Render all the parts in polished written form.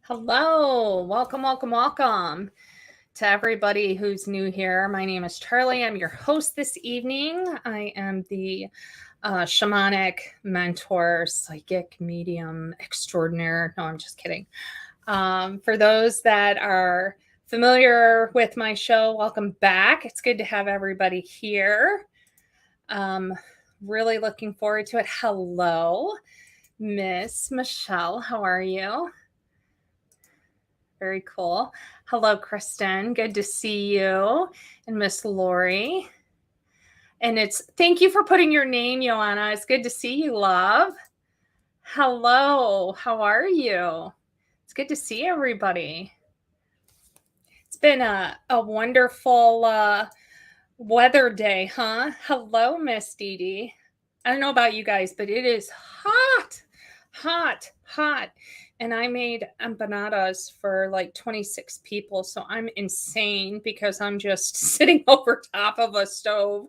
Hello, welcome to everybody who's new here. My name is Charli. I'm your host this evening. I am the shamanic mentor, psychic medium extraordinaire. No, I'm just kidding. For those that are familiar with my show, welcome back. It's good to have everybody here. Really looking forward to it. Hello, Miss Michelle. How are you? Very cool. Hello, Kristen. Good to see you. And Miss Lori. And thank you for putting your name, Joanna. It's good to see you, love. Hello. How are you? It's good to see everybody. It's been a wonderful weather day, huh? Hello, Miss Dee Dee. I don't know about you guys, but it is hot. And I made empanadas for like 26 people. So I'm insane because I'm just sitting over top of a stove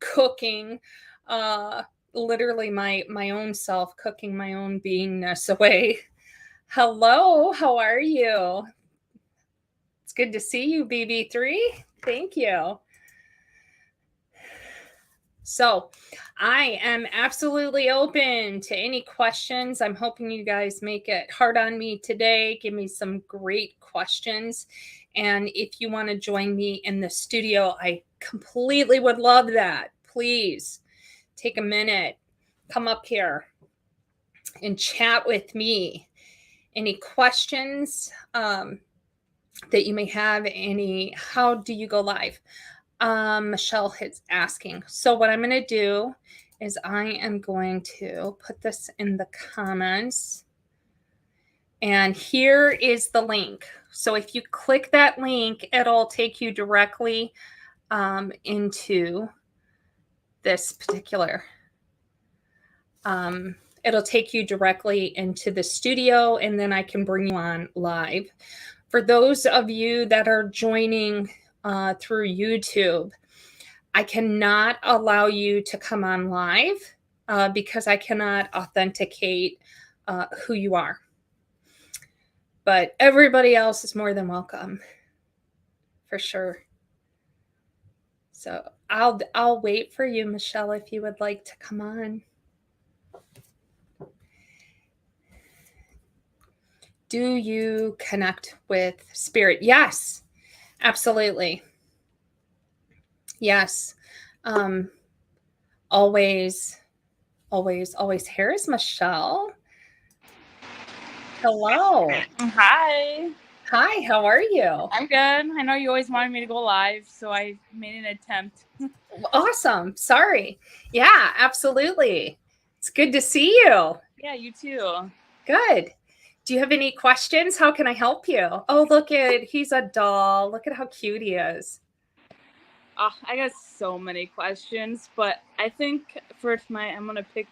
cooking, literally my own self, cooking my own beingness away. Hello, how are you? It's good to see you, BB3. Thank you. So I am absolutely open to any questions. I'm hoping you guys make it hard on me today. Give me some great questions. And if you want to join me in the studio, I completely would love that. Please take a minute, come up here and chat with me. Any questions that you may have? How do you go live? Michelle is asking. So what I'm going to do is I am going to put this in the comments. And here is the link. So if you click that link, it'll take you directly into this particular. It'll take you directly into the studio, and then I can bring you on live. For those of you that are joining through YouTube, I cannot allow you to come on live because I cannot authenticate who you are. But everybody else is more than welcome, for sure. So I'll wait for you, Michelle, if you would like to come on. Do you connect with spirit? Yes, absolutely. Yes. Always. Here is Michelle. Hello. Hi. Hi, how are you? I'm good. I know you always wanted me to go live, so I made an attempt. Awesome. Sorry. Yeah, absolutely. It's good to see you. Yeah, you too. Good. Do you have any questions? How can I help you? Oh, he's a doll. Look at how cute he is. Oh, I got so many questions, but I think I'm going to pick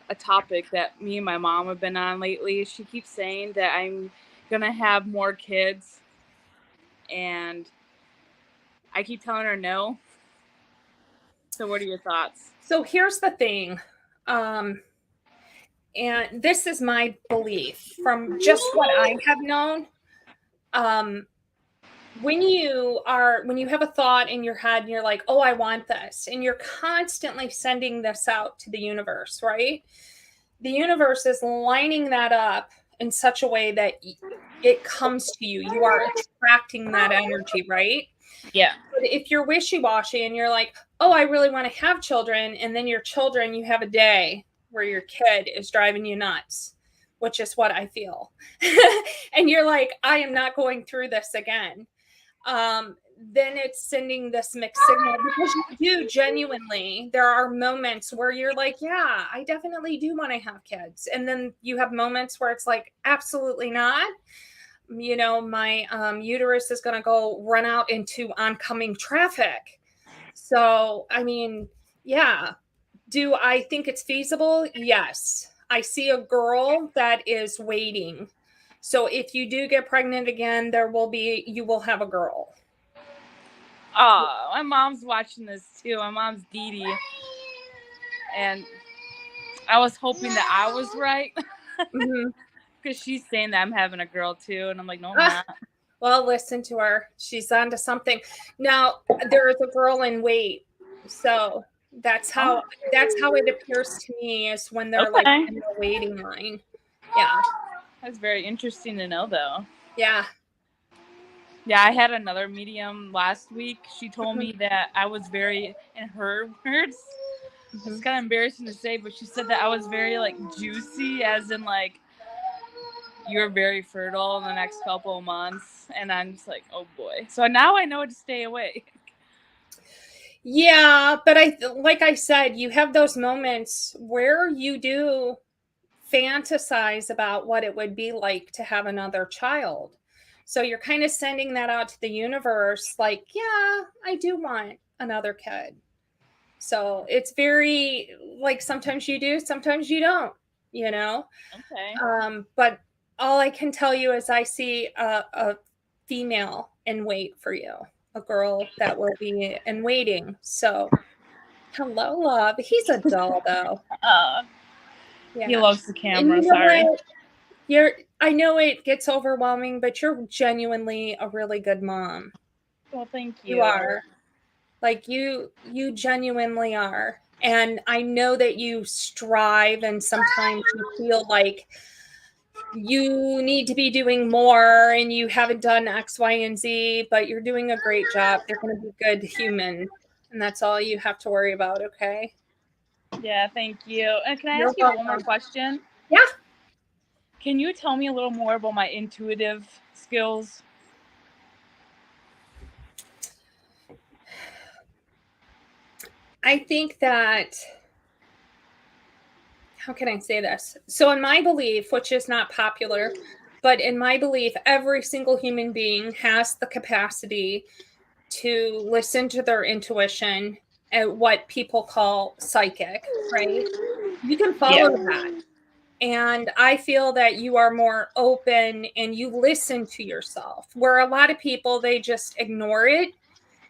a topic that me and my mom have been on lately. She keeps saying that I'm going to have more kids, and I keep telling her no. So what are your thoughts? So here's the thing. And this is my belief from just what I have known. When you have a thought in your head and you're like, oh, I want this, and you're constantly sending this out to the universe, right? The universe is lining that up in such a way that it comes to you. You are attracting that energy, right? Yeah. But if you're wishy-washy and you're like, oh, I really want to have children, and then you have a day where your kid is driving you nuts, which is what I feel. And you're like, I am not going through this again. Then it's sending this mixed signal, because you do genuinely, there are moments where you're like, yeah, I definitely do want to have kids. And then you have moments where it's like, absolutely not. You know, my uterus is going to go run out into oncoming traffic. So, I mean, yeah. Do I think it's feasible? Yes. I see a girl that is waiting. So if you do get pregnant again, you will have a girl. Oh, my mom's watching this too. My mom's Dee Dee. And I was hoping that I was right. Mm-hmm. because she's saying that I'm having a girl too, and I'm like, no, I'm not. Well, listen to her. She's onto something. Now, there is a girl in wait. So that's how it appears to me, is when they're like in the waiting line. Yeah. That's very interesting to know, though. Yeah. Yeah, I had another medium last week. She told me that I was very, in her words, it's kind of embarrassing to say, but she said that I was very like juicy, as in like you're very fertile in the next couple of months. And I'm just like, oh boy. So now I know to stay away. Yeah, but like I said, you have those moments where you do fantasize about what it would be like to have another child. So you're kind of sending that out to the universe, like, yeah, I do want another kid. So it's very like, sometimes you do, sometimes you don't, you know? Okay. But all I can tell you is I see a female in wait for you, a girl that will be in waiting. So hello, love. He's a doll, though. Yeah. He loves the camera. You know Sorry. what? I know it gets overwhelming, but you're genuinely a really good mom. Well, thank you. You are. Like, you genuinely are. And I know that you strive, and sometimes you feel like you need to be doing more and you haven't done X, Y, and Z, but you're doing a great job. They're going to be good humans. And that's all you have to worry about, okay? Yeah, thank you. And can I ask you one more question? Yeah. Can you tell me a little more about my intuitive skills? I think that, how can I say this? So in my belief, which is not popular, but in my belief, every single human being has the capacity to listen to their intuition and what people call psychic, right? You can follow that. And I feel that you are more open and you listen to yourself, where a lot of people, they just ignore it.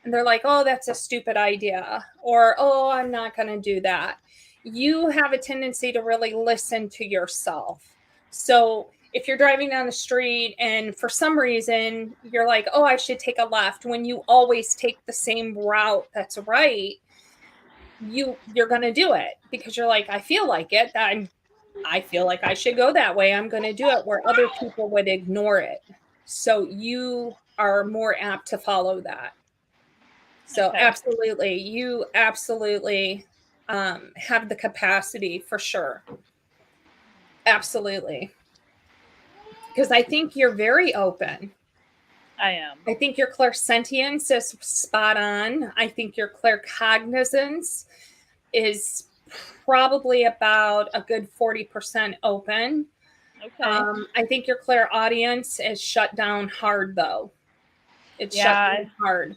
And they're like, oh, that's a stupid idea. Or, oh, I'm not going to do that. You have a tendency to really listen to yourself. So if you're driving down the street and for some reason you're like, oh, I should take a left, when you always take the same route that's right, you're going to do it because you're like, I feel like it. I feel like I should go that way. I'm going to do it, where other people would ignore it. So you are more apt to follow that. So absolutely, you absolutely have the capacity for sure. Absolutely. Because I think you're very open. I am. I think your clairsentience is spot on. I think your claircognizance is probably about a good 40% open. Okay. I think your clairaudience is shut down hard, though. It's shut down hard.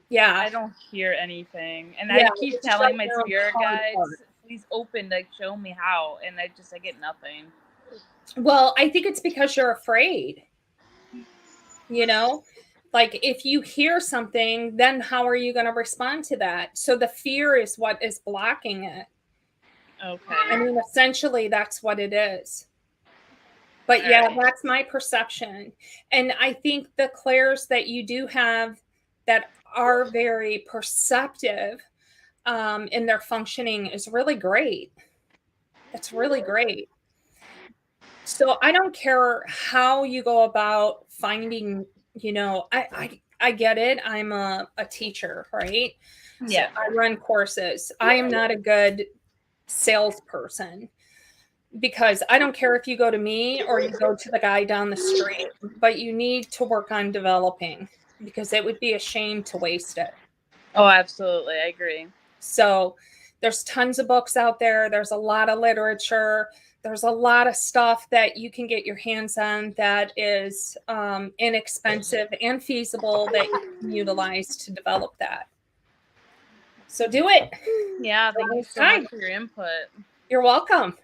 Yeah. I don't hear anything. And I keep telling my spirit guides, please open, like, show me how. And I get nothing. Well, I think it's because you're afraid. You know, like, if you hear something, then how are you going to respond to that? So the fear is what is blocking it. Okay. I mean, essentially, that's what it is. But yeah, that's my perception. And I think the clairs that you do have that are very perceptive in their functioning is really great. It's really great. So I don't care how you go about finding, I get it. I'm a teacher, right? Yeah. So I run courses. I am not a good salesperson, because I don't care if you go to me or you go to the guy down the street, but you need to work on developing, because it would be a shame to waste it. Oh, absolutely. I agree. So there's tons of books out there. There's a lot of literature. There's a lot of stuff that you can get your hands on that is inexpensive and feasible that you can utilize to develop that. So do it. Yeah, thank you so much for your input. You're welcome.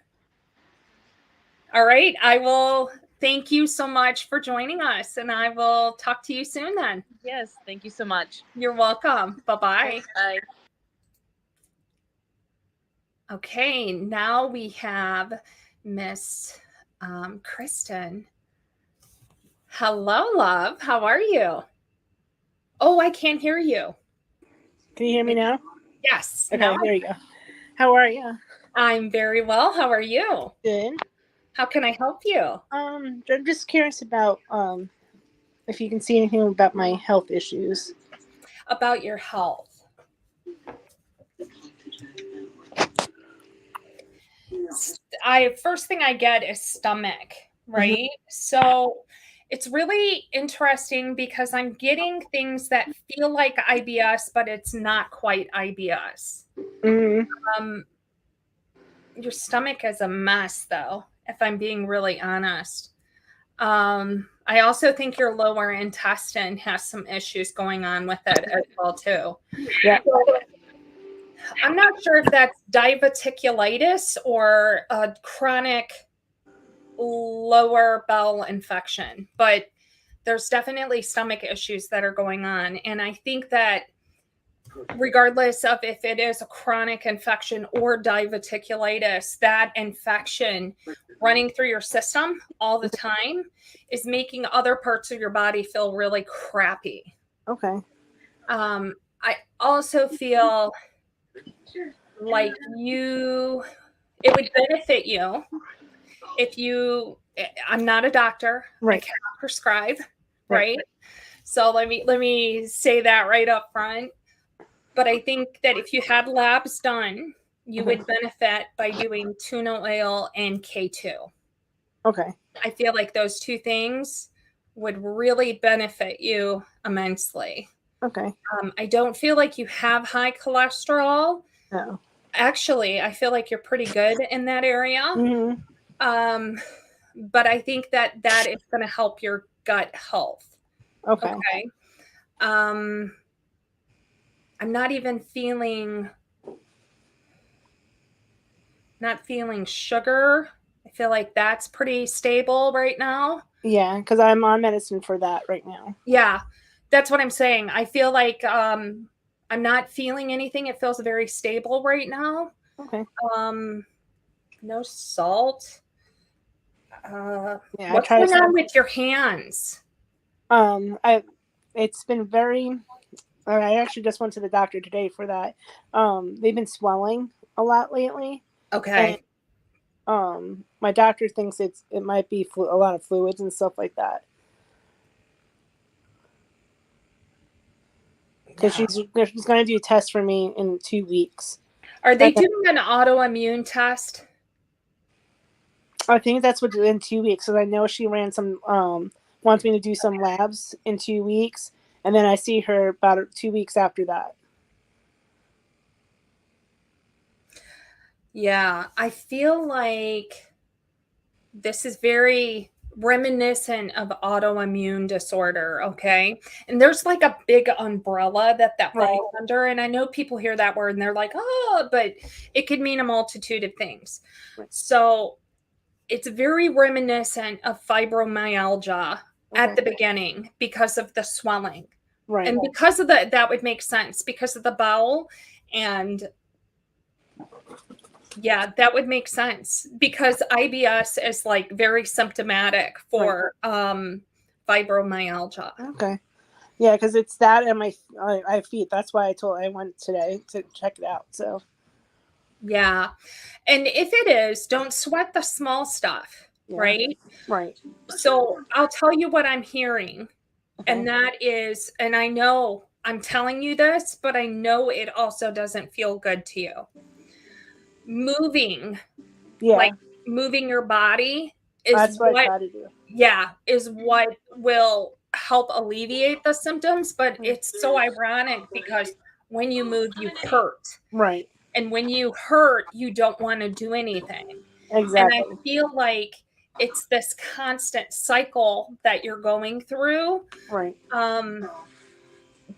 All right. I will thank you so much for joining us, and I will talk to you soon then. Yes, thank you so much. You're welcome. Bye-bye. Bye. Okay, now we have Miss Kristen. Hello, love. How are you? Oh, I can't hear you. Can you hear me now? Yes. Okay, Now there you go. How are you? I'm very well. How are you? Good. How can I help you? I'm just curious about if you can see anything about my health issues. About your health. First thing I get is stomach, right? So it's really interesting because I'm getting things that feel like IBS, but it's not quite IBS. Mm-hmm. Your stomach is a mess, though, if I'm being really honest. I also think your lower intestine has some issues going on with it as well, too. Yeah. So, I'm not sure if that's diverticulitis or a chronic lower bowel infection, but there's definitely stomach issues that are going on. And I think that regardless of if it is a chronic infection or diverticulitis, that infection running through your system all the time is making other parts of your body feel really crappy. Okay. I also feel like it would benefit you if I'm not a doctor. Right. I cannot prescribe, right? So let me say that right up front. But I think that if you had labs done, you would benefit by doing tuna oil and K2. Okay. I feel like those two things would really benefit you immensely. Okay. I don't feel like you have high cholesterol. No. Actually, I feel like you're pretty good in that area. Mm-hmm. But I think that is going to help your gut health. Okay. I'm not even feeling sugar. I feel like that's pretty stable right now. Yeah, because I'm on medicine for that right now. Yeah, that's what I'm saying. I feel like I'm not feeling anything. It feels very stable right now. Okay. No salt. Yeah, What's going on with your hands? It's been very. I actually just went to the doctor today for that. They've been swelling a lot lately. Okay. And, my doctor thinks it might be a lot of fluids and stuff like that. Because she's going to do a test for me in 2 weeks. Are they doing an autoimmune test? I think that's what in 2 weeks. Because I know she ran some wants me to do some labs in 2 weeks, and then I see her about 2 weeks after that. Yeah, I feel like this is very reminiscent of autoimmune disorder, okay? And there's like a big umbrella that falls under, and I know people hear that word and they're like, oh, but it could mean a multitude of things. Right. So it's very reminiscent of fibromyalgia at the beginning because of the swelling. Right. And because of that would make sense because of the bowel. And yeah, that would make sense because IBS is like very symptomatic for fibromyalgia. Okay. Yeah, because it's that and my feet. That's why I went today to check it out. So yeah. And if it is, don't sweat the small stuff, right? Right. So I'll tell you what I'm hearing. Okay. And that is, and I know I'm telling you this, but I know it also doesn't feel good to you. Moving, like moving your body is what I try to do. Yeah, is what will help alleviate the symptoms, but it's so ironic because when you move, you hurt. Right. And when you hurt, you don't want to do anything. Exactly. And I feel like it's this constant cycle that you're going through. Right.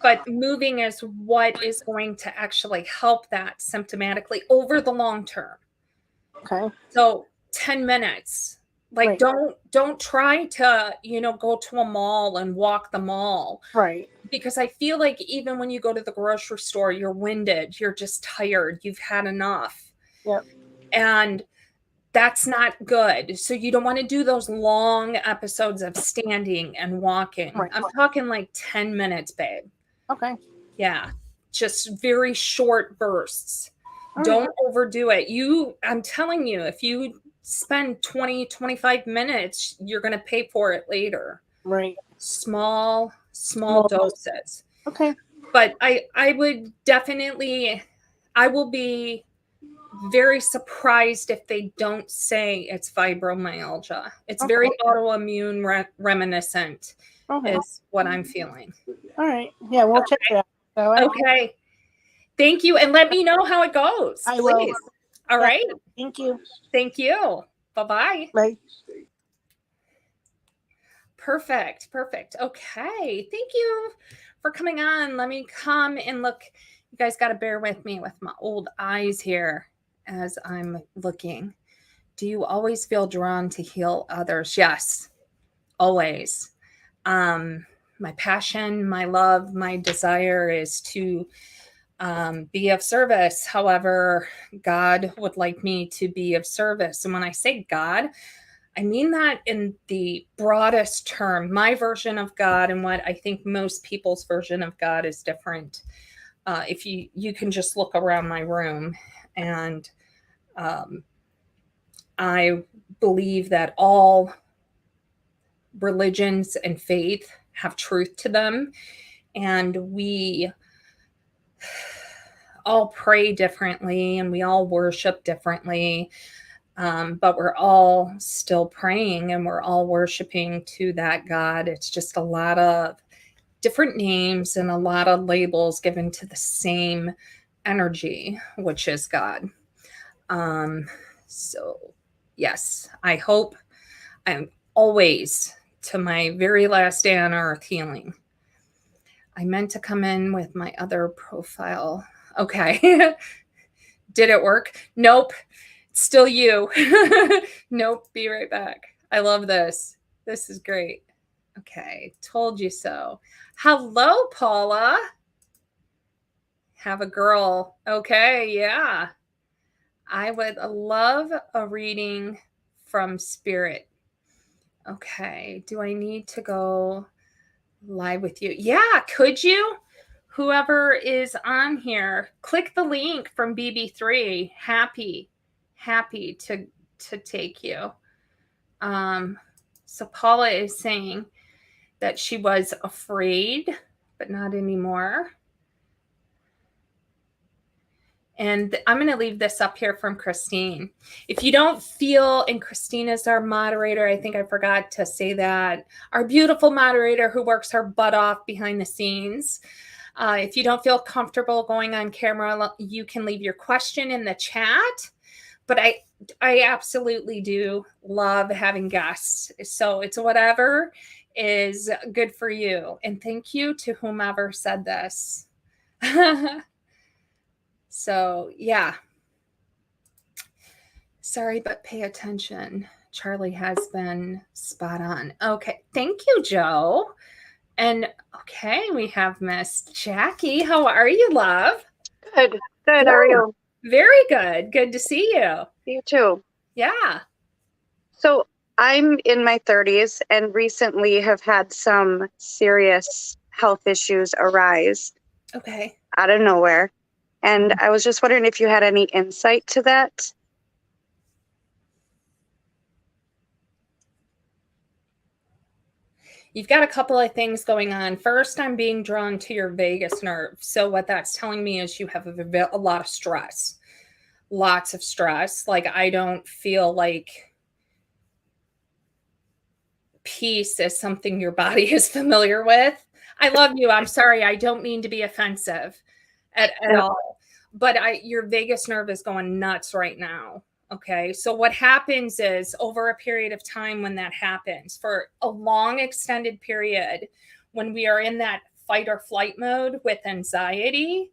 But moving is what is going to actually help that symptomatically over the long term. Okay. So 10 minutes. Like don't try to, go to a mall and walk the mall. Right. Because I feel like even when you go to the grocery store, you're winded, you're just tired, you've had enough. Yep. And that's not good. So you don't want to do those long episodes of standing and walking. Right. I'm talking like 10 minutes, babe. Okay. Yeah. Just very short bursts. All Don't right. overdo it. I'm telling you, if you spend 20, 25 minutes, you're going to pay for it later. Right. Small Small doses. Okay. But I would definitely, I will be very surprised if they don't say it's fibromyalgia. It's Okay. very autoimmune reminiscent, Okay. is what I'm feeling. All right. Yeah, we'll check it out. All right. Okay. Thank you. And let me know how it goes. I Please. will. All right. Thank you. Thank you. Bye-bye. Bye. Perfect. Okay. Thank you for coming on. Let me come and look. You guys got to bear with me with my old eyes here as I'm looking. Do you always feel drawn to heal others? Yes, always. My passion, my love, my desire is to be of service. However, God would like me to be of service. And when I say God, I mean that in the broadest term. My version of God and what I think most people's version of God is different. If you can just look around my room, and I believe that all religions and faith have truth to them, and we all pray differently and we all worship differently, but we're all still praying and we're all worshiping to that God. It's just a lot of different names and a lot of labels given to the same energy, which is God. So yes, I hope I'm always to my very last day on earth healing. I meant to come in with my other profile. Okay. Did it work? Nope. It's still you. Nope. Be right back. I love this. This is great. Okay. Told you so. Hello, Paula. Have a girl. Okay. Yeah. I would love a reading from spirit. Okay. Do I need to go live with you? Yeah. Could you? Whoever is on here, click the link from BB3. Happy to take you. So Paula is saying that she was afraid, but not anymore. And I'm going to leave this up here from Christine. If you don't feel, and Christine is our moderator, I think I forgot to say that, our beautiful moderator who works her butt off behind the scenes. If you don't feel comfortable going on camera, you can leave your question in the chat. But I absolutely do love having guests. So it's whatever is good for you. And thank you to whomever said this. So, yeah. Sorry, but pay attention. Charli has been spot on. Okay. Thank you, Joe. And okay, we have Miss Jackie. How are you, love? Good. How are you? Very good. Good to see you. You too. Yeah. So I'm in my 30s and recently have had some serious health issues arise Okay. out of nowhere. And I was just wondering if you had any insight to that. You've got a couple of things going on. First, I'm being drawn to your vagus nerve. So what that's telling me is you have a lot of stress. Lots of stress. Like, I don't feel like peace is something your body is familiar with. I love you. I'm sorry. I don't mean to be offensive at all. But your vagus nerve is going nuts right now. Okay. So what happens is, over a period of time, when that happens for a long extended period, when we are in that fight or flight mode with anxiety,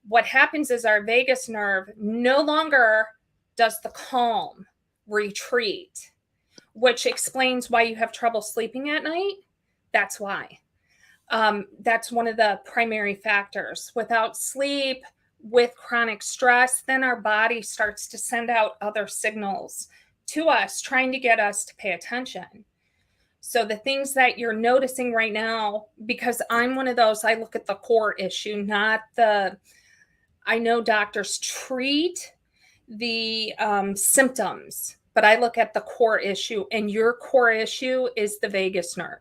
what happens is our vagus nerve no longer does the calm retreat, which explains why you have trouble sleeping at night. That's why. That's one of the primary factors. Without sleep, with chronic stress, then our body starts to send out other signals to us, trying to get us to pay attention. So the things that you're noticing right now, because I'm one of those, I look at the core issue, not the, I know doctors treat the symptoms, but I look at the core issue, and your core issue is the vagus nerve.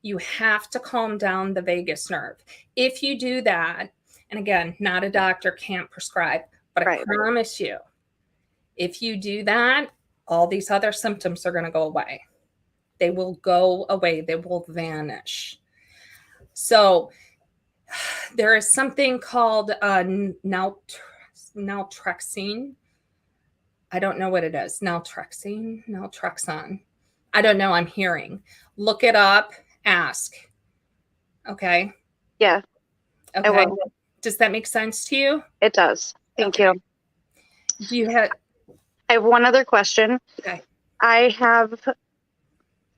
You have to calm down the vagus nerve. If you do that, and again, not a doctor, can't prescribe, but I promise you, if you do that, all these other symptoms are going to go away. They will go away. They will vanish. So there is something called naltrexone. I don't know what it is. Naltrexone. I don't know. I'm hearing. Look it up. Ask. Okay. Yeah. Okay. I will. Does that make sense to you? It does. Thank you. I have one other question. Okay. I have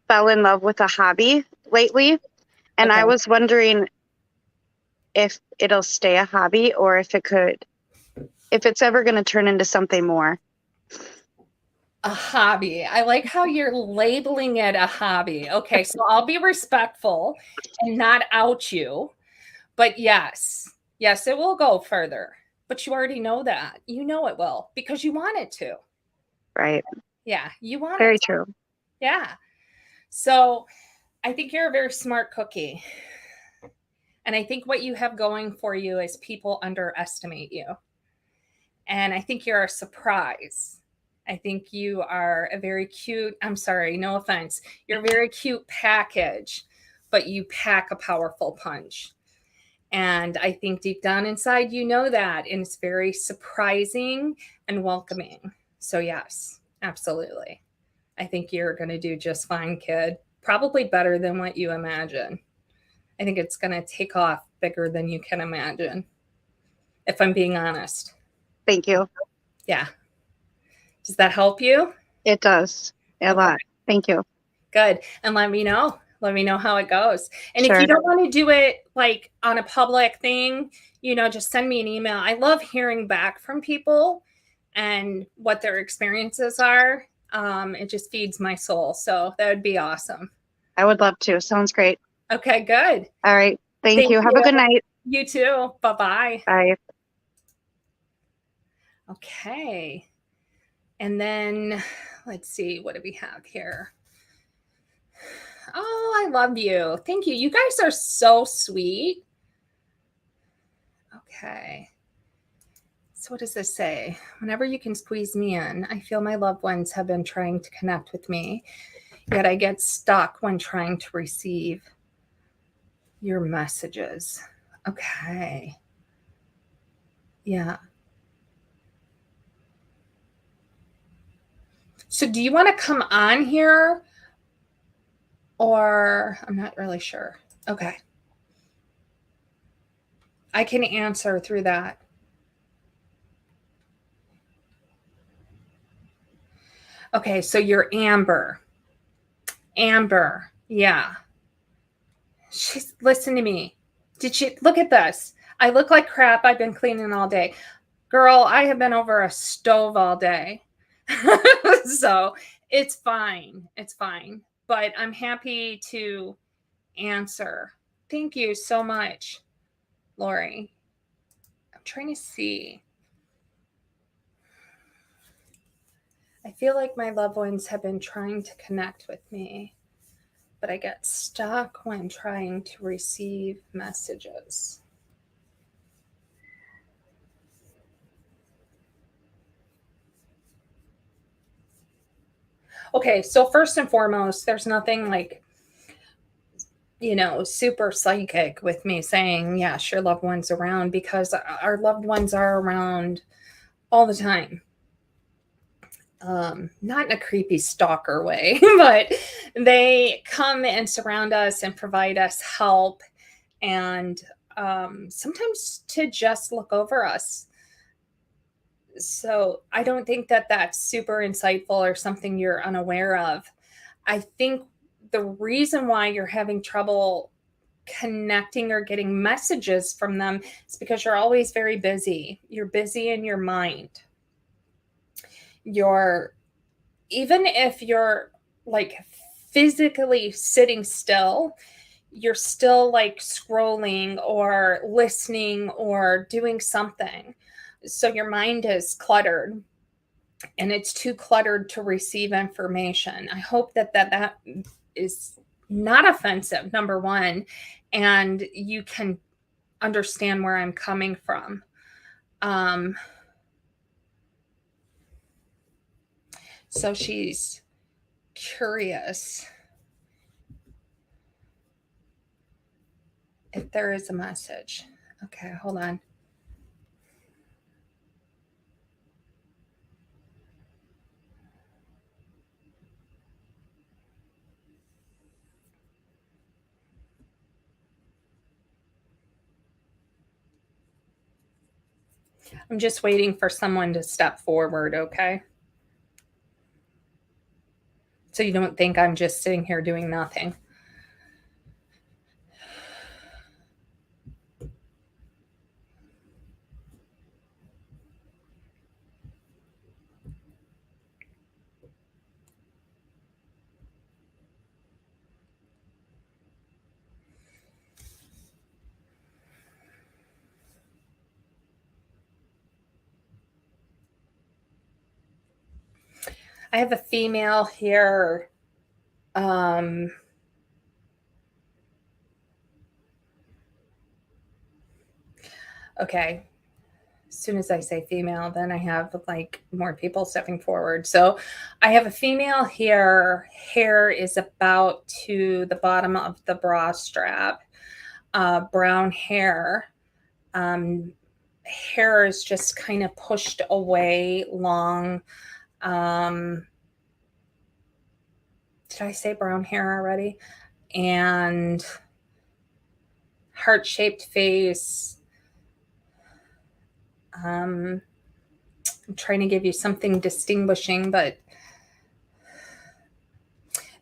fell in love with a hobby lately, and I was wondering if it'll stay a hobby or if it's ever going to turn into something more. A hobby. I like how you're labeling it a hobby. Okay, so I'll be respectful and not out you. But yes, it will go further. But you already know that. You know it will because you want it to. Right. Yeah, you want it. Very true. Yeah. So I think you're a very smart cookie. And I think what you have going for you is people underestimate you. And I think you're a surprise. I think you are a very cute, I'm sorry, no offense. You're a very cute package, but you pack a powerful punch. And I think deep down inside, you know that. And it's very surprising and welcoming. So yes, absolutely. I think you're going to do just fine, kid. Probably better than what you imagine. I think it's going to take off bigger than you can imagine, if I'm being honest. Thank you. Yeah. Does that help you? It does. A lot. Thank you. Good. And let me know. Let me know how it goes. And if you don't want to do it like on a public thing, just send me an email. I love hearing back from people and what their experiences are. It just feeds my soul. So that would be awesome. I would love to. Sounds great. Okay, good. All right. Thank you. Have a good night. You too. Bye-bye. Bye. Okay. And then let's see, what do we have here? Oh, I love you. Thank you. You guys are so sweet. Okay. So what does this say? Whenever you can squeeze me in, I feel my loved ones have been trying to connect with me, yet I get stuck when trying to receive your messages. Okay. Yeah. So do you want to come on here? Or I'm not really sure. Okay. I can answer through that. Okay, so you're Amber. Amber, yeah. Listen to me. Did she look at this? I look like crap. I've been cleaning all day. Girl, I have been over a stove all day. So it's fine. It's fine. But I'm happy to answer. Thank you so much, Lori. I'm trying to see. I feel like my loved ones have been trying to connect with me, but I get stuck when trying to receive messages. Okay, so first and foremost, there's nothing like, super psychic with me saying, yes, your loved one's around, because our loved ones are around all the time. Not in a creepy stalker way, but they come and surround us and provide us help, and sometimes to just look over us. So I don't think that that's super insightful or something you're unaware of. I think the reason why you're having trouble connecting or getting messages from them is because you're always very busy. You're busy in your mind. You're even if you're like physically sitting still, you're still like scrolling or listening or doing something. So your mind is cluttered and it's too cluttered to receive information. I hope that is not offensive, number one, and you can understand where I'm coming from. So she's curious if there is a message. Okay, hold on. I'm just waiting for someone to step forward, okay? So you don't think I'm just sitting here doing nothing. I have a female here. Okay. As soon as I say female, then I have like more people stepping forward. So I have a female here. Hair is about to the bottom of the bra strap. Brown hair. Hair is just kind of pushed away, long. Did I say brown hair already? And heart-shaped face. I'm trying to give you something distinguishing, but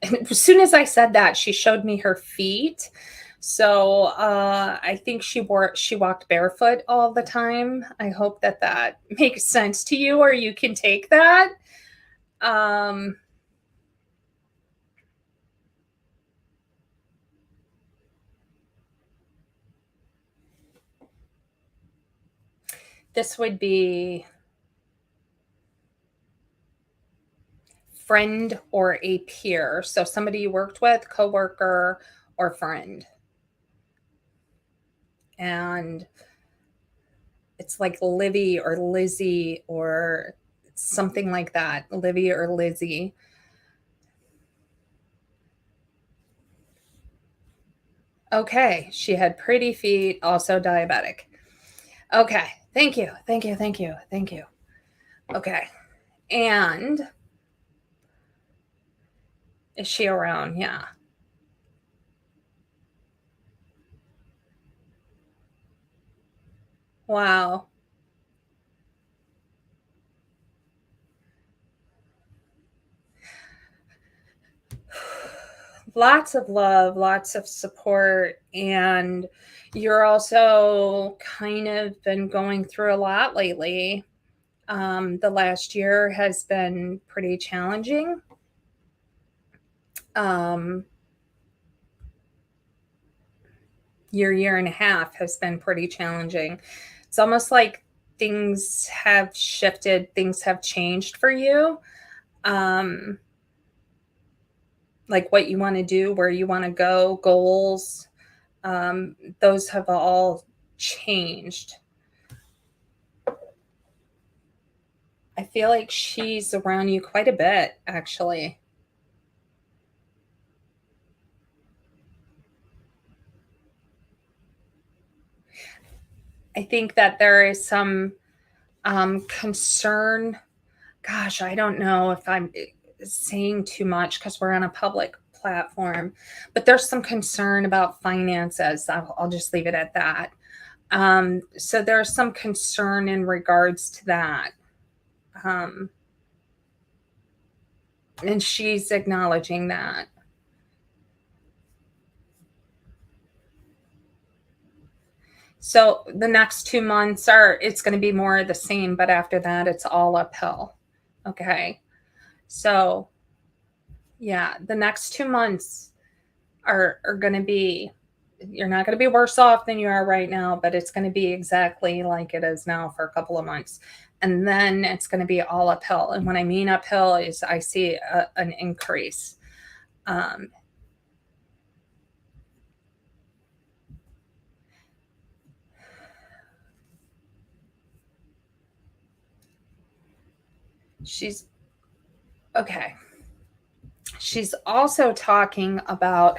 as soon as I said that, she showed me her feet. So I think she walked barefoot all the time. I hope that makes sense to you, or you can take that. This would be friend or a peer. So somebody you worked with, coworker, or friend. And it's like Livy or Lizzie or something like that. Livy or Lizzie. Okay, she had pretty feet, also diabetic. Okay, thank you, thank you, thank you, thank you. Okay, and is she around? Yeah. Wow. Lots of love, lots of support, and you're also kind of been going through a lot lately. The last year has been pretty challenging. Year and a half has been pretty challenging. It's almost like things have shifted, things have changed for you. Like what you want to do, where you want to go, goals, those have all changed. I feel like she's around you quite a bit, actually. I think that there is some concern. Gosh, I don't know if I'm saying too much because we're on a public platform, but there's some concern about finances. I'll just leave it at that. So there's some concern in regards to that. And she's acknowledging that. So the next 2 months it's going to be more of the same, but after that, it's all uphill. Okay. So yeah, the next 2 months are going to be, you're not going to be worse off than you are right now, but it's going to be exactly like it is now for a couple of months. And then it's going to be all uphill. And when I mean uphill is I see an increase. She's okay. She's also talking about,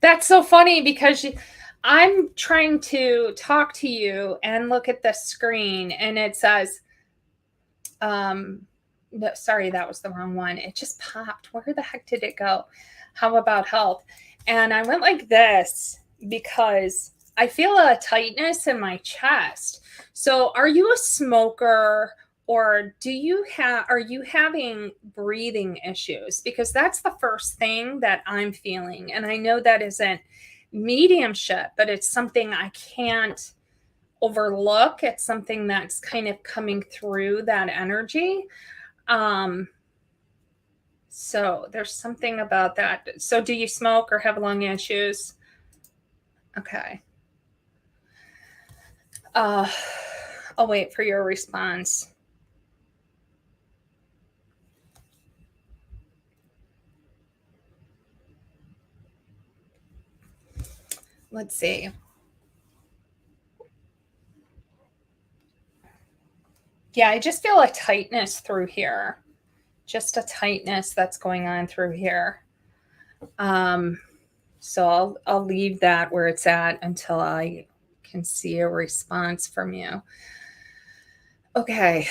that's so funny because I'm trying to talk to you and look at the screen and it says, no, sorry, that was the wrong one. It just popped. Where the heck did it go? How about health? And I went like this because I feel a tightness in my chest. So are you a smoker? Or are you having breathing issues? Because that's the first thing that I'm feeling. And I know that isn't mediumship, but it's something I can't overlook. It's something that's kind of coming through that energy. So there's something about that. So do you smoke or have lung issues? Okay. I'll wait for your response. Let's see. Yeah, I just feel a tightness through here. Just a tightness that's going on through here. So I'll leave that where it's at until I can see a response from you. Okay.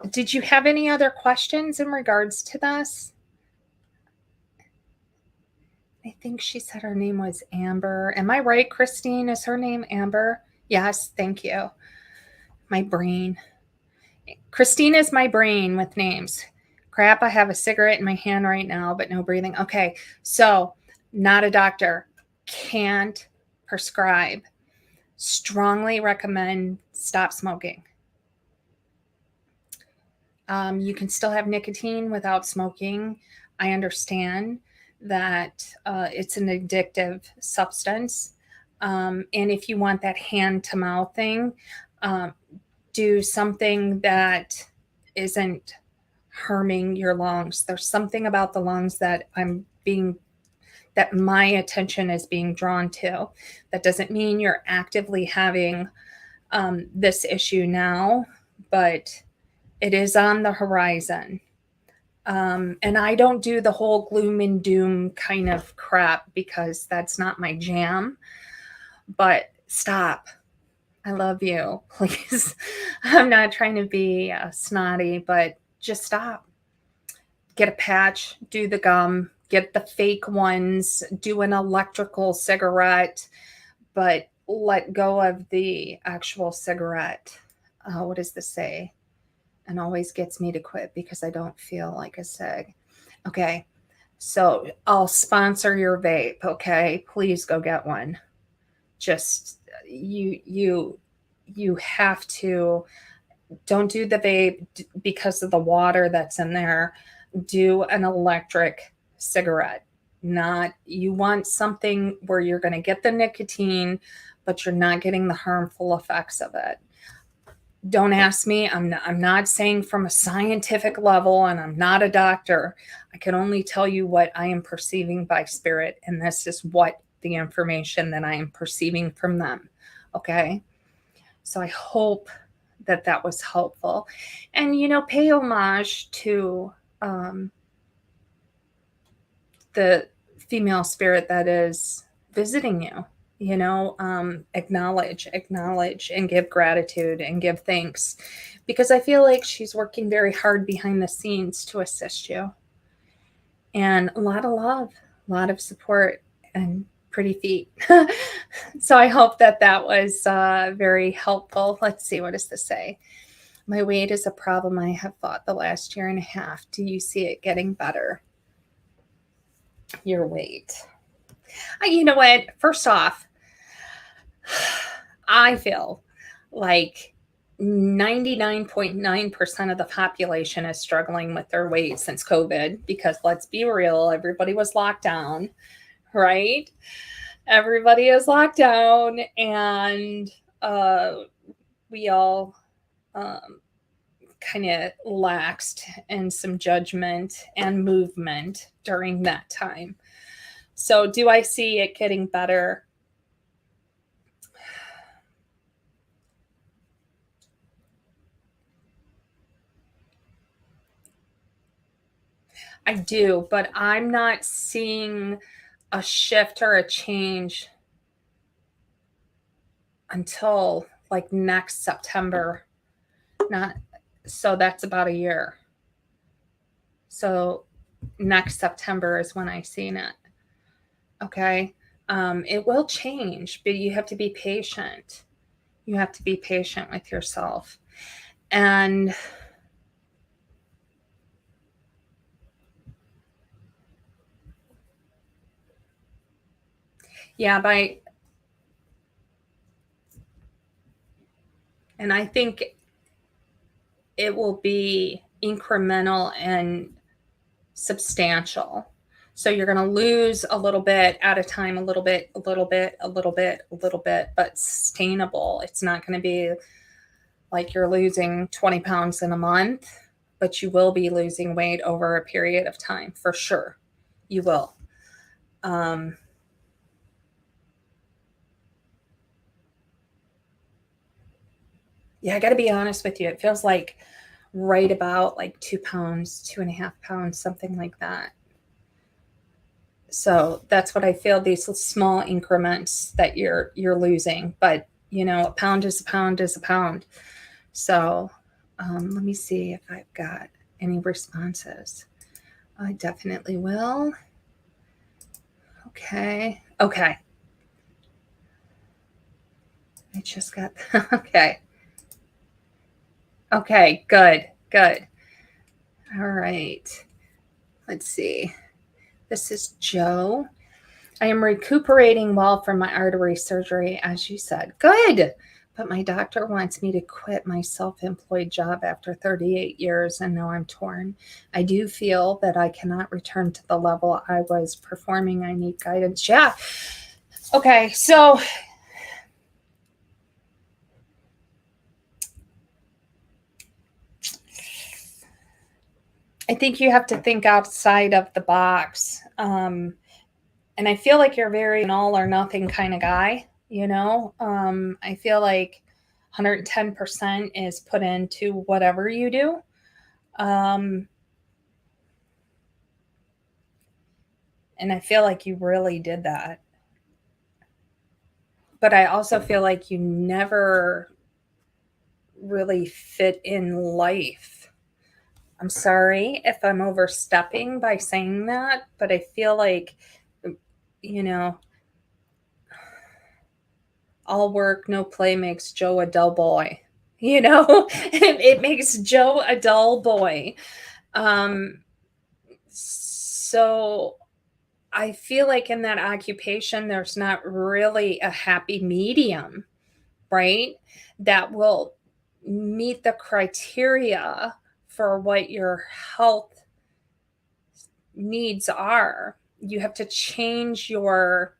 Did you have any other questions in regards to this? I think she said her name was Amber. Am I right, Christine? Is her name Amber? Yes, thank you. My brain. Christine is my brain with names. Crap, I have a cigarette in my hand right now, but no breathing. Okay, so not a doctor. Can't prescribe. Strongly recommend stop smoking. You can still have nicotine without smoking. I understand that it's an addictive substance. And if you want that hand to mouth thing, do something that isn't harming your lungs. There's something about the lungs that that my attention is being drawn to. That doesn't mean you're actively having this issue now, but it is on the horizon. And I don't do the whole gloom and doom kind of crap because that's not my jam. But stop. I love you. Please. I'm not trying to be snotty, but just stop. Get a patch, do the gum, get the fake ones, do an electrical cigarette, but let go of the actual cigarette. What does this say? And always gets me to quit because I don't feel like a cig. Okay. So I'll sponsor your vape. Okay. Please go get one. Just you have to, don't do the vape because of the water that's in there. Do an electric cigarette. Not, you want something where you're going to get the nicotine, but you're not getting the harmful effects of it. Don't ask me. I'm not saying from a scientific level, and I'm not a doctor. I can only tell you what I am perceiving by spirit, and this is what the information that I am perceiving from them. Okay? So I hope that that was helpful. And, pay homage to the female spirit that is visiting you. Acknowledge and give gratitude and give thanks, because I feel like she's working very hard behind the scenes to assist you. And a lot of love, a lot of support, and pretty feet. So I hope that was very helpful. Let's see, what does this say? My weight is a problem I have fought the last year and a half. Do you see it getting better? Your weight. You know what? First off, I feel like 99.9% of the population is struggling with their weight since COVID, because let's be real, everybody was locked down, right? Everybody is locked down, and we all kind of laxed in some judgment and movement during that time. So do I see it getting better? I do, but I'm not seeing a shift or a change until like next September. Not so that's about a year. So next September is when I seen it. Okay. It will change, but you have to be patient. You have to be patient with yourself. And yeah, and I think it will be incremental and substantial. So you're going to lose a little bit at a time, a little bit, a little bit, a little bit, a little bit, but sustainable. It's not going to be like you're losing 20 pounds in a month, but you will be losing weight over a period of time for sure. You will. Yeah, I got to be honest with you. It feels like right about like 2 pounds, 2.5 pounds, something like that. So that's what I feel, these small increments that you're losing. But, you know, a pound is a pound is a pound. So let me see if I've got any responses. I definitely will. Okay. Okay. I just got, okay. Okay, good, good. All right. Let's see. This is Joe. I am recuperating well from my artery surgery, as you said. Good. But my doctor wants me to quit my self-employed job after 38 years, and now I'm torn. I do feel that I cannot return to the level I was performing. I need guidance. Yeah. Okay, so I think you have to think outside of the box. And I feel like you're very an all or nothing kind of guy, you know? I feel like 110% is put into whatever you do. And I feel like you really did that. But I also feel like you never really fit in life. I'm sorry if I'm overstepping by saying that, but I feel like, you know, all work, no play makes Joe a dull boy. You know, it makes Joe a dull boy. So I feel like in that occupation, there's not really a happy medium, right? That will meet the criteria for what your health needs are. You have to change your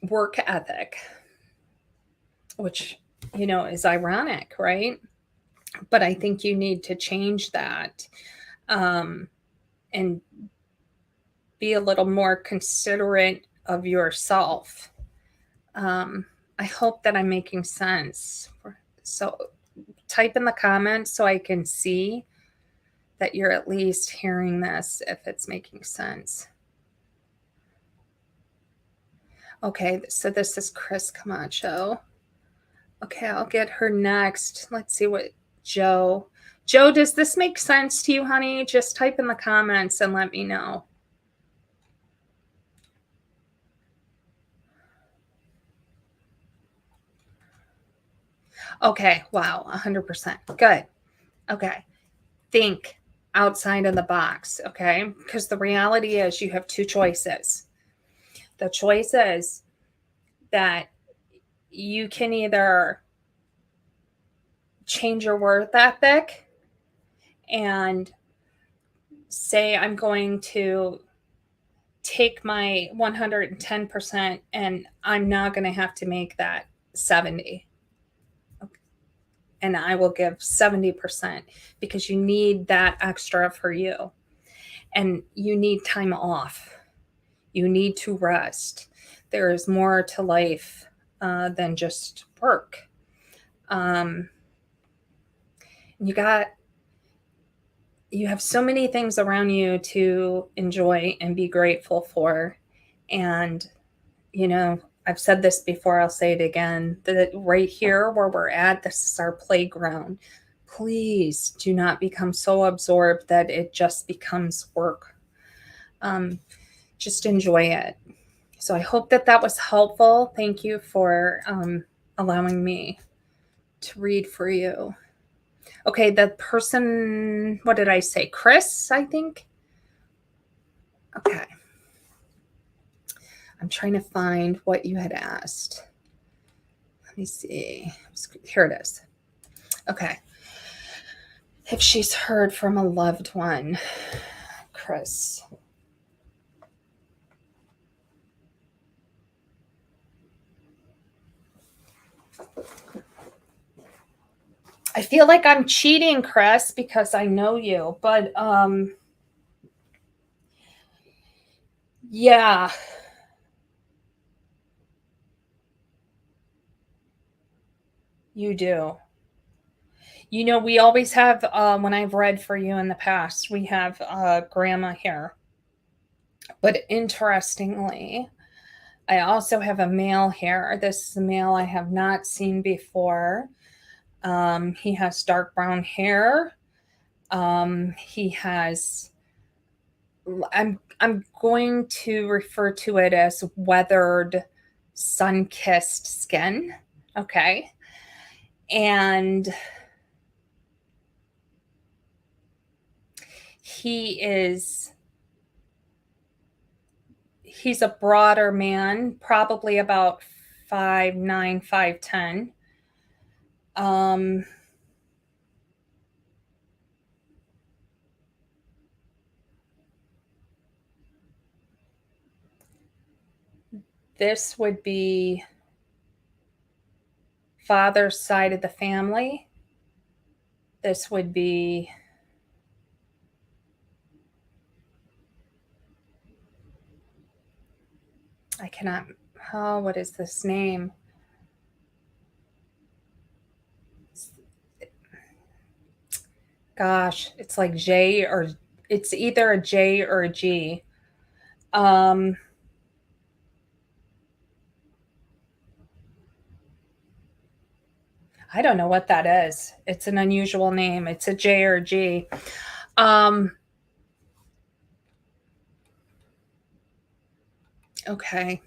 work ethic, which, you know, is ironic, right? But I think you need to change that and be a little more considerate of yourself. I hope that I'm making sense. So type in the comments so I can see that you're at least hearing this, if it's making sense. Okay, so this is Chris Camacho. Okay, I'll get her next. Let's see what Joe. Joe, does this make sense to you, honey? Just type in the comments and let me know. Okay, wow, 100%. Good. Okay, think. outside of the box, okay? Because the reality is you have two choices. The choice is that you can either change your worth ethic and say, I'm going to take my 110% and I'm not going to have to make that 70. And I will give 70% because you need that extra for you. And you need time off. You need to rest. There is more to life than just work. You have so many things around you to enjoy and be grateful for. And, you know, I've said this before, I'll say it again, that right here where we're at, this is our playground. Please do not become so absorbed that it just becomes work. Just enjoy it. So I hope that that was helpful. Thank you for allowing me to read for you. Okay, the person, what did I say? Chris, I think? Okay. I'm trying to find what you had asked. Let me see. Here it is. Okay. If she's heard from a loved one, Chris. I feel like I'm cheating, Chris, because I know you, but yeah. You do. You know, we always have, when I've read for you in the past, we have grandma here. But interestingly, I also have a male here. This is a male I have not seen before. He has dark brown hair. He has, I'm going to refer to it as weathered, sun-kissed skin. Okay. And he's a broader man, probably about 5'9", 5'10". This would be father's side of the family. This would be what is this name? Gosh, it's like J, or it's either a J or a G. I don't know what that is. It's an unusual name. It's a J or a G. Okay.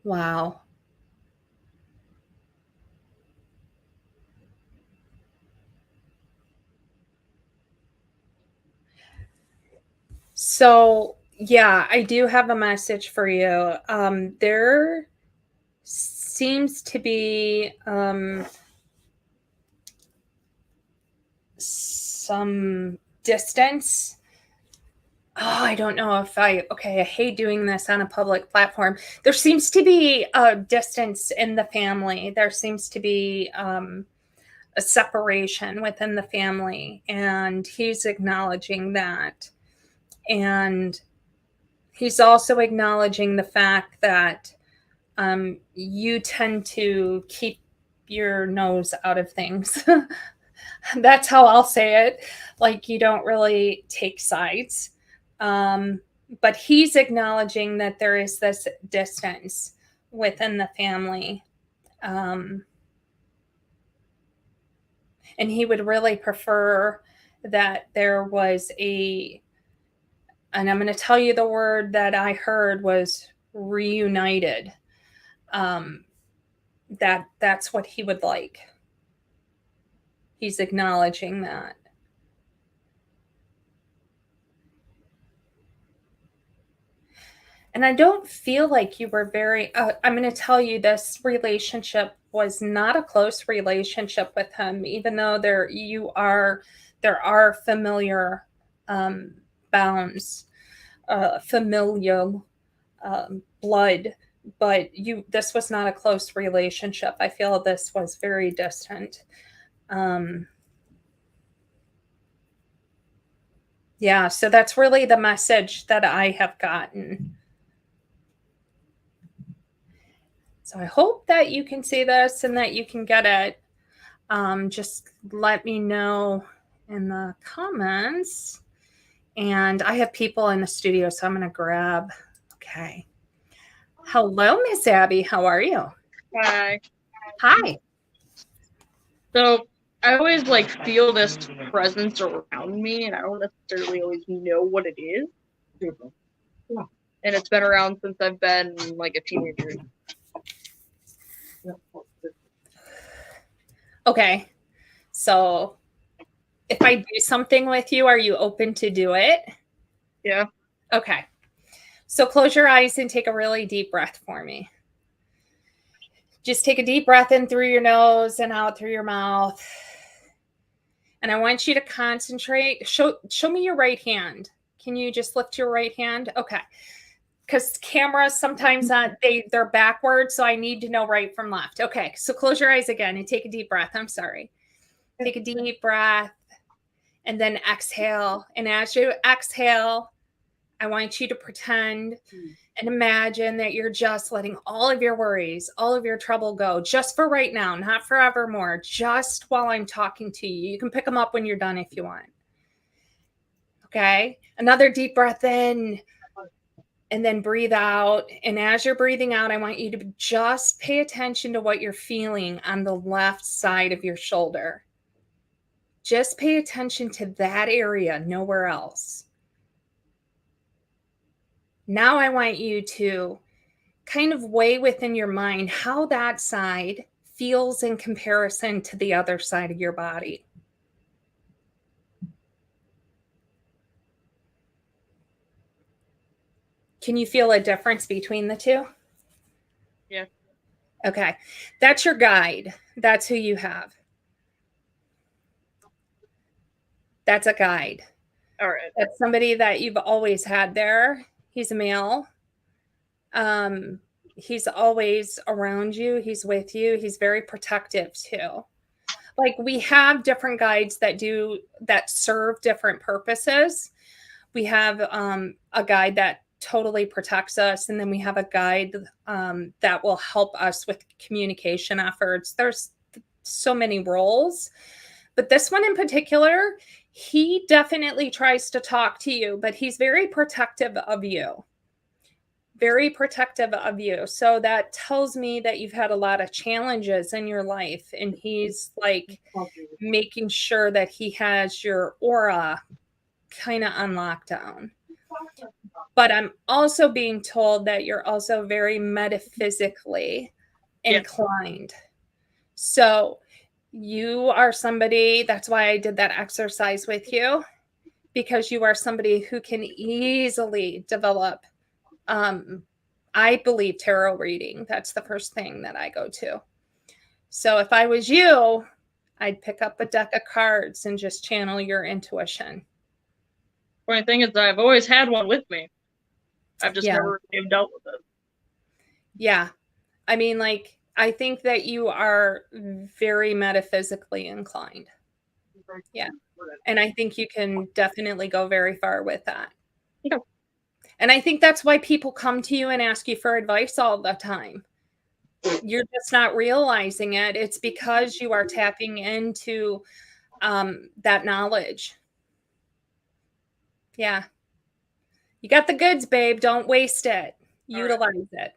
Wow. So, yeah, I do have a message for you. There seems to be some distance. Oh, I don't know if I hate doing this on a public platform. There seems to be a distance in the family. There seems to be a separation within the family, and he's acknowledging that. And he's also acknowledging the fact that you tend to keep your nose out of things. That's how I'll say it. Like, you don't really take sides. But he's acknowledging that there is this distance within the family. And he would really prefer that there was and I'm going to tell you the word that I heard was reunited. That's what he would like. He's acknowledging that. And I don't feel like you were very, I'm going to tell you, this relationship was not a close relationship with him, even though there are familiar bounds, familial blood, but this was not a close relationship. I feel this was very distant. Yeah, so that's really the message that I have gotten. So I hope that you can see this and that you can get it. Just let me know in the comments. And I have people in the studio, so I'm going to grab. Okay. Hello, Miss Abby. How are you? Hi. Hi. So I always feel this presence around me, and I don't necessarily always know what it is. And it's been around since I've been a teenager. Okay. So if I do something with you, are you open to do it? Yeah. Okay. So close your eyes and take a really deep breath for me. Just take a deep breath in through your nose and out through your mouth. And I want you to concentrate. Show me your right hand. Can you just lift your right hand? Okay. Because cameras sometimes they're backwards, so I need to know right from left. Okay. So close your eyes again and take a deep breath. I'm sorry. Take a deep breath and then exhale. And as you exhale, I want you to pretend and imagine that you're just letting all of your worries, all of your trouble go just for right now, not forevermore, just while I'm talking to you. You can pick them up when you're done if you want. Okay. Another deep breath in and then breathe out. And as you're breathing out, I want you to just pay attention to what you're feeling on the left side of your shoulder. Just pay attention to that area, nowhere else. Now I want you to kind of weigh within your mind how that side feels in comparison to the other side of your body. Can you feel a difference between the two? Yeah. Okay. That's your guide. That's who you have. That's a guide. All right. That's somebody that you've always had there. He's a male. He's always around you. He's with you. He's very protective too. Like, we have different guides that serve different purposes. We have a guide that totally protects us, and then we have a guide that will help us with communication efforts. There's so many roles, but this one in particular, he definitely tries to talk to you, but he's very protective of you. Very protective of you. So that tells me that you've had a lot of challenges in your life, and he's making sure that he has your aura kind of on lockdown. But I'm also being told that you're also very metaphysically inclined. So you are somebody, that's why I did that exercise with you, because you are somebody who can easily develop I believe tarot reading. That's the first thing that I go to. So if I was you, I'd pick up a deck of cards and just channel your intuition. Funny thing is, I've always had one with me. I've just never dealt with it. Yeah. I mean, I think that you are very metaphysically inclined. Yeah. And I think you can definitely go very far with that. Okay. And I think that's why people come to you and ask you for advice all the time. You're just not realizing it. It's because you are tapping into that knowledge. Yeah. You got the goods, babe. Don't waste it. Utilize it.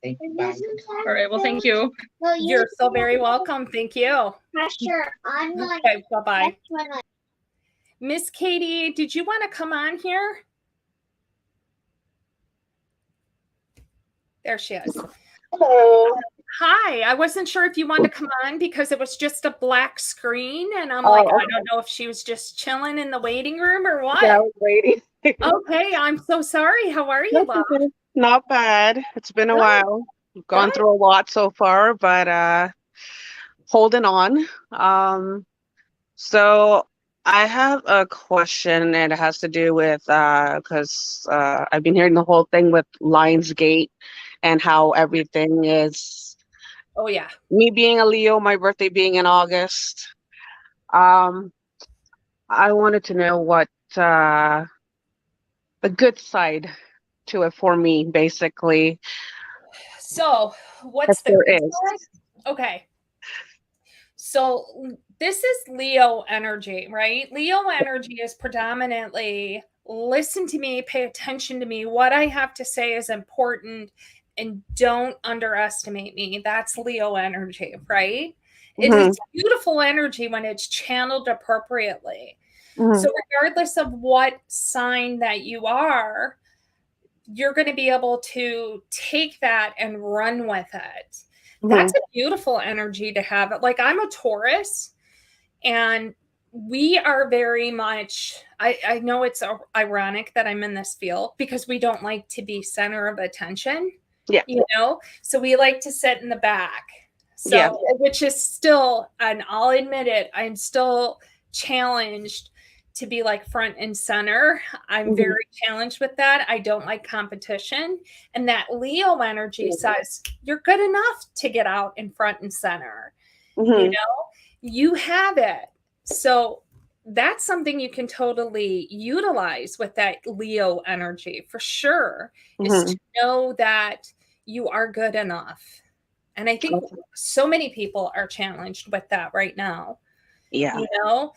All right. Well, thank you. You're so very welcome. Thank you. Okay, bye-bye. Miss Katie, did you want to come on here? There she is. Hello. Hi. I wasn't sure if you wanted to come on because it was just a black screen. And I'm Oh, like, okay. I don't know if she was just chilling in the waiting room or Yeah, I what. was waiting. Okay. I'm so sorry. How are you, That's love? okay. Not bad. It's been a Good. while. We've gone Good. through a lot so far, but holding on. So I have a question, and it has to do with because I've been hearing the whole thing with Lionsgate and how everything is Oh, yeah. me being a Leo, my birthday being in August. Um, I wanted to know what the good side to it for me, basically, So, if what's the there good is. side? Okay. So, this is Leo energy, right? Leo energy is predominantly listen to me, pay attention to me. What I have to say is important and don't underestimate me. That's Leo energy, right? It Mm-hmm. is beautiful energy when it's channeled appropriately. Mm-hmm. So, regardless of what sign that you are, you're going to be able to take that and run with it. That's a beautiful energy to have. Like, I'm a Taurus, and we are very much, I know it's ironic that I'm in this field because we don't like to be center of attention. Yeah. You know, so we like to sit in the back. So, Yeah. which is still, and I'll admit it, I'm still challenged to be like front and center. I'm very challenged with that. I don't like competition. And that Leo energy says you're good enough to get out in front and center. You know, you have it. So that's something you can totally utilize with that Leo energy for sure, is to know that you are good enough. And I think so many people are challenged with that right now. Yeah. You know,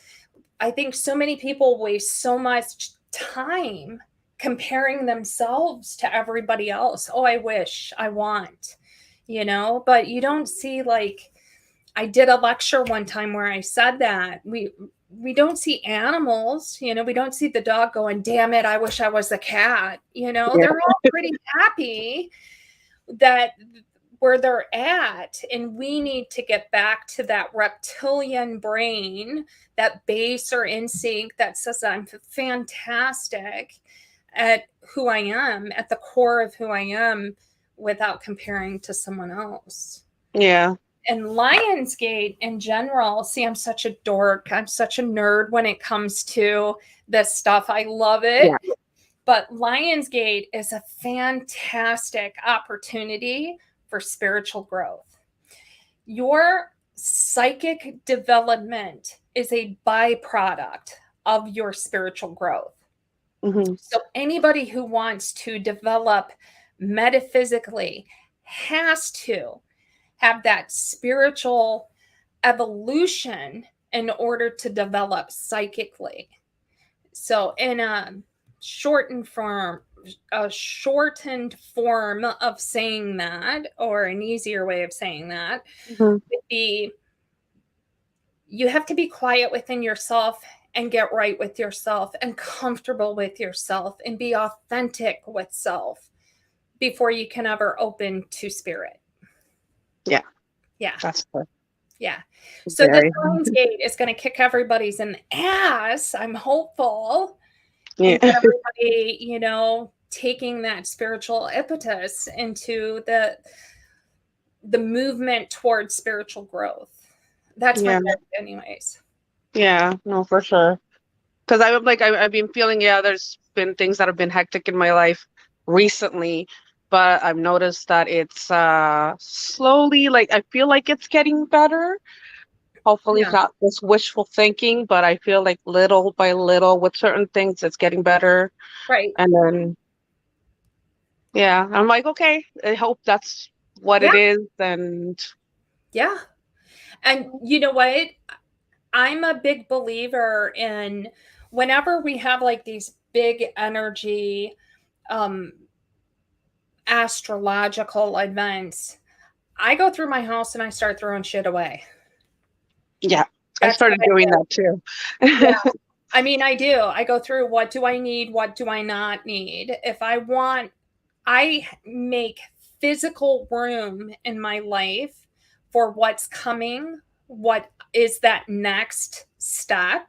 I think so many people waste so much time comparing themselves to everybody else. Oh, I wish, I want, you know, but you don't see, like, I did a lecture one time where I said that we don't see animals, you know, we don't see the dog going, damn it, I wish I was a cat. You know, Yeah. they're all pretty happy that where they're at, and we need to get back to that reptilian brain, that base or instinct that says I'm fantastic at who I am, at the core of who I am, without comparing to someone else. Yeah. And Lionsgate in general, see, I'm such a dork, I'm such a nerd when it comes to this stuff. I love it. Yeah. But Lionsgate is a fantastic opportunity for spiritual growth. Your psychic development is a byproduct of your spiritual growth. So anybody who wants to develop metaphysically has to have that spiritual evolution in order to develop psychically. So in a shortened form of saying that, or an easier way of saying that, would be you have to be quiet within yourself and get right with yourself and comfortable with yourself and be authentic with self before you can ever open to spirit. Yeah. Yeah. That's good. Yeah. So this Lionsgate is going to kick everybody's in the ass. I'm hopeful. Yeah. And get everybody, you know, taking that spiritual impetus into the movement towards spiritual growth. That's my goal anyways. Yeah, no, for sure. Because I've been feeling, there's been things that have been hectic in my life recently, but I've noticed that it's slowly, like, I feel like it's getting better. Hopefully it's not this wishful thinking, but I feel like little by little with certain things, it's getting better. Right. And then, I'm like, okay, I hope that's what it is. And and you know what? I'm a big believer in whenever we have like these big energy astrological events, I go through my house and I start throwing shit away. Yeah, I started doing that too. Yeah. I mean, I do. I go through, what do I need? What do I not need? If I want, I make physical room in my life for what's coming, what is that next step,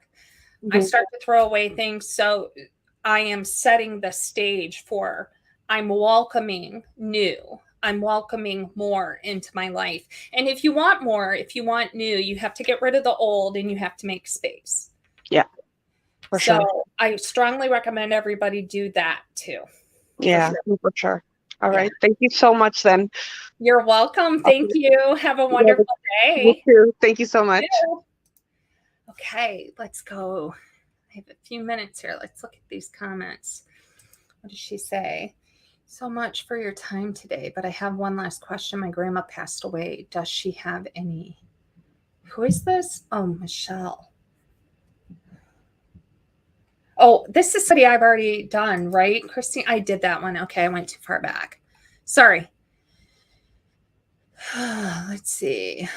I start to throw away things. So I am setting the stage for, I'm welcoming new. I'm welcoming more into my life. And if you want more, if you want new, you have to get rid of the old and you have to make space. Yeah. For so sure. I strongly recommend everybody do that too. Yeah, for sure. All right. Thank you so much then. You're welcome. Thank you. Have a wonderful You day. too. Thank you so much. Okay, let's go. I have a few minutes here. Let's look at these comments. What does she say? So much for your time today, but I have one last question. My grandma passed away. Does she have any? Who is this? Oh, Michelle. Oh, this is somebody I've already done, right? Christine, I did that one. Okay, I went too far back. Sorry. Let's see.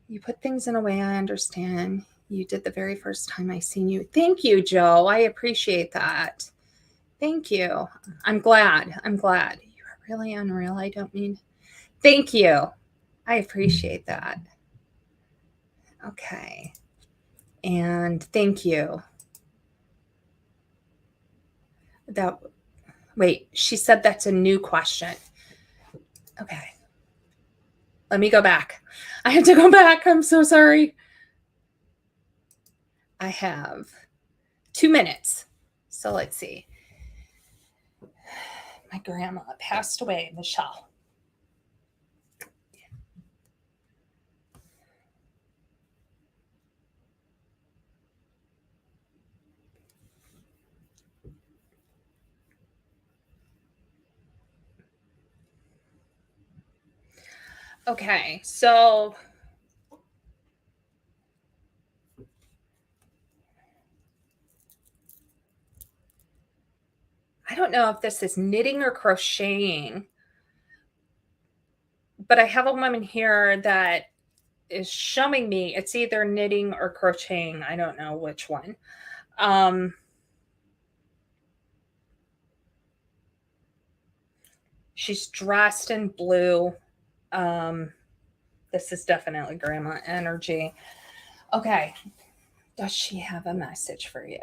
You put things in a way I understand. You did the very first time I seen you. Thank you, Joe. I appreciate that. Thank you. I'm glad. I'm glad. You are really unreal. I don't mean. Thank you. I appreciate that. Okay. And thank you. That. Wait, she said that's a new question. Okay. Let me go back. I have to go back. I'm so sorry. I have 2 minutes. So let's see. My grandma passed away, Michelle. Okay, so I don't know if this is knitting or crocheting, but I have a woman here that is showing me it's either knitting or crocheting. I don't know which one. She's dressed in blue. This is definitely grandma energy. Okay. Does she have a message for you?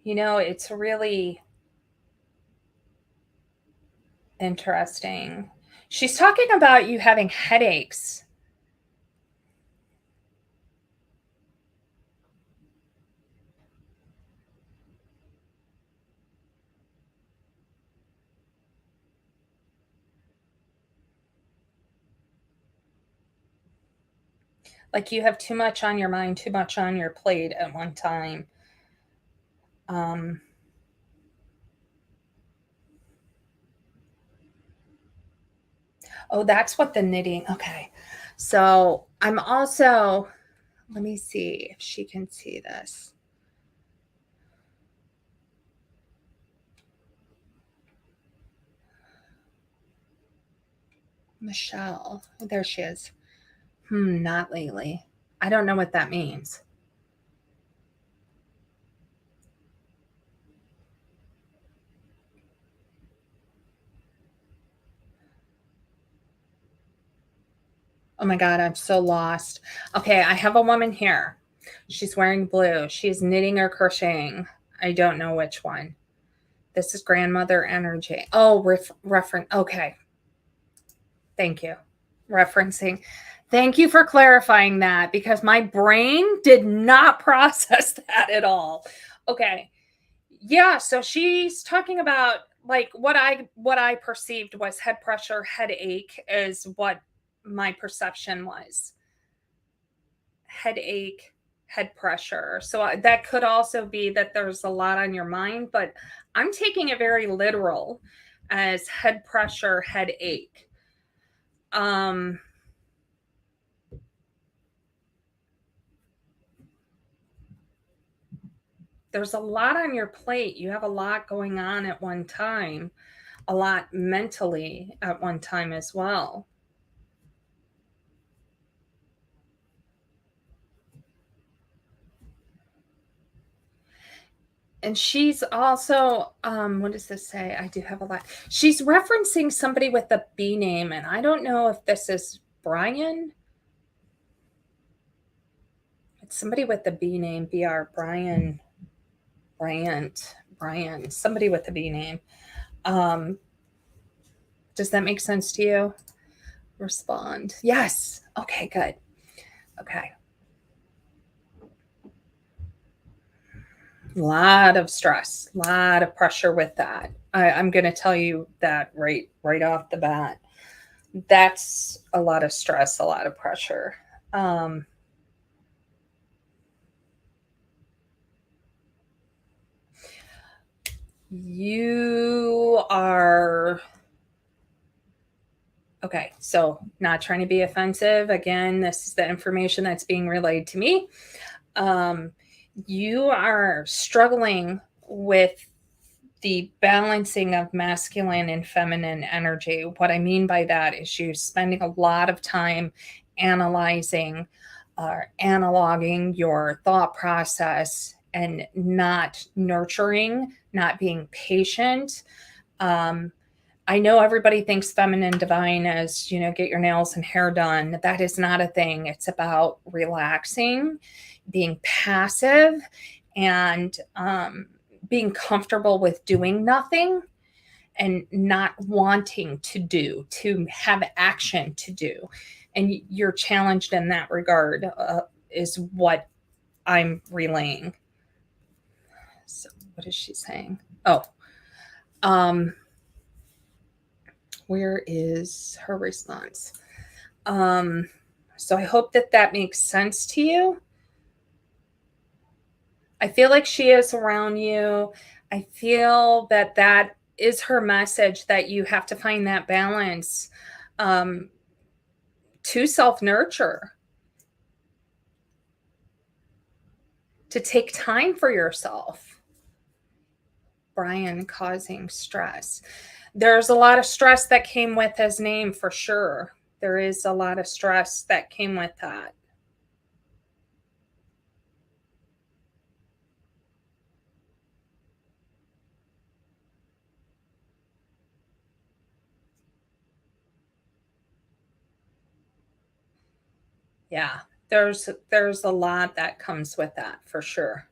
You know, it's really interesting. She's talking about you having headaches. Like you have too much on your mind, too much on your plate at one time. Oh, that's what the knitting. Okay. So I'm also, let me see if she can see this. Michelle. There she is. Not lately. I don't know what that means. Oh my God, I'm so lost. Okay, I have a woman here. She's wearing blue. She's knitting or crocheting. I don't know which one. This is grandmother energy. Oh, reference. Okay. Thank you. Referencing. Thank you for clarifying that because my brain did not process that at all. Okay. Yeah, so she's talking about like what I perceived was head pressure, headache is what my perception was. Headache, head pressure. So that could also be that there's a lot on your mind, but I'm taking it very literal as head pressure, headache. There's a lot on your plate. You have a lot going on at one time, a lot mentally at one time as well. And she's also, what does this say? I do have a lot. She's referencing somebody with a B name, and I don't know if this is Brian. It's somebody with the B name, BR, Brian, somebody with the B name. Does that make sense to you? Respond. Yes. Okay, good. Okay. A lot of stress, a lot of pressure with that. I'm going to tell you that right off the bat. That's a lot of stress, a lot of pressure. You are okay. So, not trying to be offensive. Again, this is the information that's being relayed to me. You are struggling with the balancing of masculine and feminine energy. What I mean by that is you're spending a lot of time analyzing or analoging your thought process and not nurturing, not being patient. I know everybody thinks feminine divine as, get your nails and hair done. That is not a thing. It's about relaxing, being passive, and being comfortable with doing nothing and not wanting to have action to do. And you're challenged in that regard, is what I'm relaying. So what is she saying? Oh, where is her response? So I hope that makes sense to you. I feel like she is around you. I feel that is her message, that you have to find that balance to self-nurture, to take time for yourself. Brian causing stress. There's a lot of stress that came with his name for sure. There is a lot of stress that came with that. Yeah, there's a lot that comes with that for sure.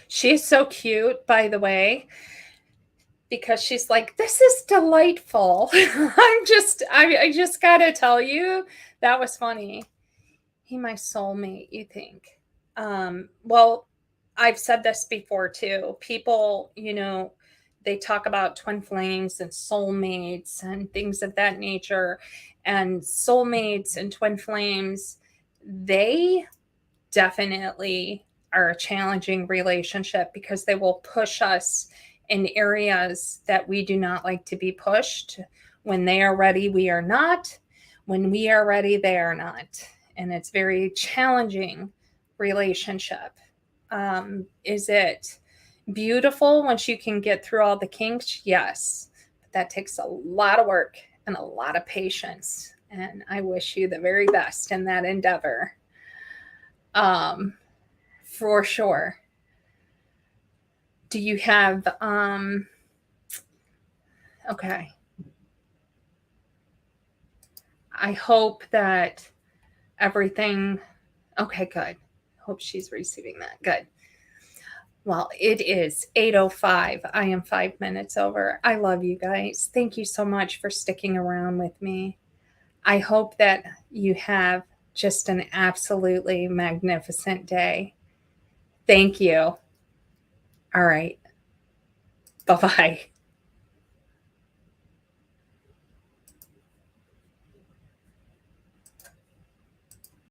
She's so cute, by the way, because she's like, this is delightful. I just gotta tell you, that was funny. He my soulmate, you think? Well, I've said this before too. People, they talk about twin flames and soulmates and things of that nature. And soulmates and twin flames, they definitely are a challenging relationship because they will push us in areas that we do not like to be pushed. When they are ready, we are not. When we are ready, they are not. And it's very challenging relationship. Is it beautiful once you can get through all the kinks? Yes. But that takes a lot of work and a lot of patience. And I wish you the very best in that endeavor. For sure. Do you have, okay. I hope that everything, okay, good. Hope she's receiving that. Good. Well, it is 8:05. I am 5 minutes over. I love you guys. Thank you so much for sticking around with me. I hope that you have just an absolutely magnificent day. Thank you. All right. Bye-bye.